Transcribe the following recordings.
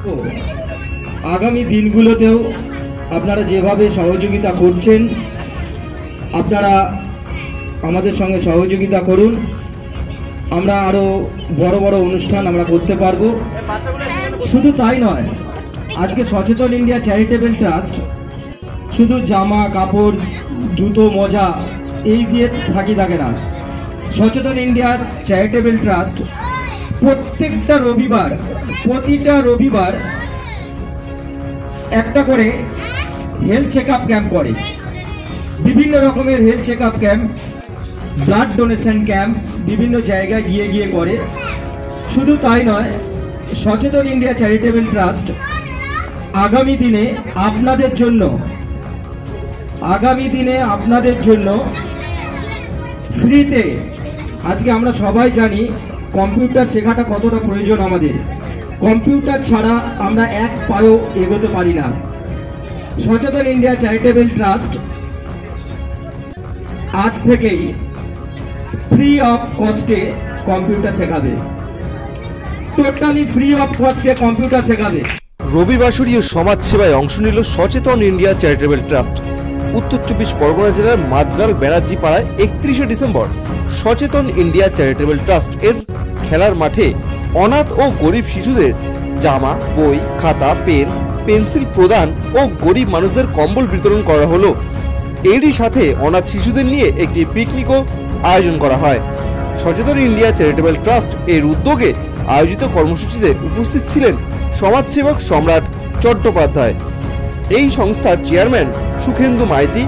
তো আগামী দিনগুলোতেও আপনারা যেভাবে সহযোগিতা করছেন, আপনারা আমাদের সঙ্গে সহযোগিতা করুন। আমরা আরও বড় বড় অনুষ্ঠান আমরা করতে পারবো। শুধু তাই নয়, আজকে সচেতন ইন্ডিয়া চ্যারিটেবল ট্রাস্ট শুধু জামা কাপড় জুতো মোজা এই দিয়ে থাকে না। সচেতন ইন্ডিয়া চ্যারিটেবল ট্রাস্ট প্রতিটা রবিবার একটা করে হেলথ চেক আপ ক্যাম্প করে। বিভিন্ন রকমের health check up camp, blood donation camp বিভিন্ন জায়গায় গিয়ে করে। শুধু তাই নয়, সচেতন ইন্ডিয়া চ্যারিটেবল ট্রাস্ট আগামী দিনে আপনাদের জন্য ফ্রিতে, আজকে আমরা সবাই জানি কম্পিউটার শেখাটা কতটা প্রয়োজন আমাদের। কম্পিউটার ছাড়া আমরা এক পাও এগোতে পারি না। সচেতন ইন্ডিয়া চ্যারিটেবল ট্রাস্ট আজ থেকেই ফ্রি অফ কস্টে কম্পিউটার শেখাবে, টোটালি ফ্রি অফ কস্টে কম্পিউটার শেখাবে। রবিবাসরীয় সমাজ সেবায় অংশ নিল সচেতন ইন্ডিয়া চ্যারিটেবল ট্রাস্ট। উত্তর 24 পরগনা জেলার মাদ্রাল ব্যানার্জি পাড়ায় 31শে ডিসেম্বর সচেতন ইন্ডিয়া চ্যারিটেবল ট্রাস্ট এর খেলার মাঠে অনাথ ও গরিব শিশুদের জামা, বই, খাতা, পেন, পেন্সিল প্রদান ও গরিব মানুষদের কম্বল বিতরণ করা হলো। এরই সাথে অনাথ শিশুদের নিয়ে একটি পিকনিকও আয়োজন করা হয়। সচেতন ইন্ডিয়া চ্যারিটেবল ট্রাস্ট এর উদ্যোগে আয়োজিত কর্মসূচিতে উপস্থিত ছিলেন সমাজসেবক সম্রাট চট্টোপাধ্যায়, এই সংস্থার চেয়ারম্যান সুখেন্দু মাইতি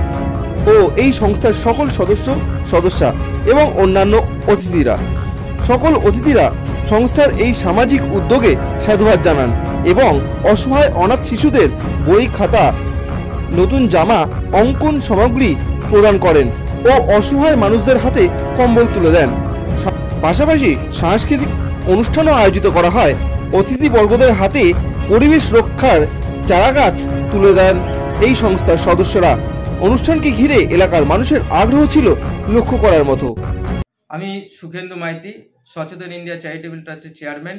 ও এই সংস্থার সকল সদস্যা এবং অন্যান্য অতিথিরা। সকল অতিথিরা সংস্থার এই সামাজিক উদ্যোগে সাধুবাদ জানান এবং অসহায় অনাথ শিশুদের বই, খাতা, নতুন জামা, অঙ্কন সামগ্রী প্রদান করেন ও অসহায় মানুষদের হাতে কম্বল তুলে দেন। পাশাপাশি সাংস্কৃতিক অনুষ্ঠানও আয়োজিত করা হয়। অতিথিবর্গদের হাতে পরিবেশ রক্ষার চারাগাছ তুলে দেন এই সংস্থার সদস্যরা। অনুষ্ঠানকে ঘিরে এলাকার মানুষের আগ্রহ ছিল লক্ষ্য করার মতো। আমি সুখেন্দু মাইতি, সচেতন ইন্ডিয়া চ্যারিটেবল ট্রাস্টের চেয়ারম্যান।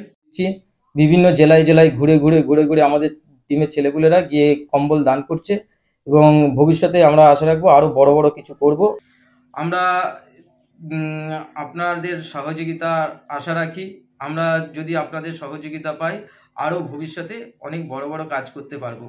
বিভিন্ন জেলায় ঘুরে আমাদের টিমের ছেলেপুলেরা গিয়ে কম্বল দান করছে এবং ভবিষ্যতে আমরা আশা রাখবো আরো বড় কিছু করব। আমরা আপনাদের সহযোগিতার আশা রাখি। আমরা যদি আপনাদের সহযোগিতা পাই, আরো ভবিষ্যতে অনেক বড় কাজ করতে পারবো।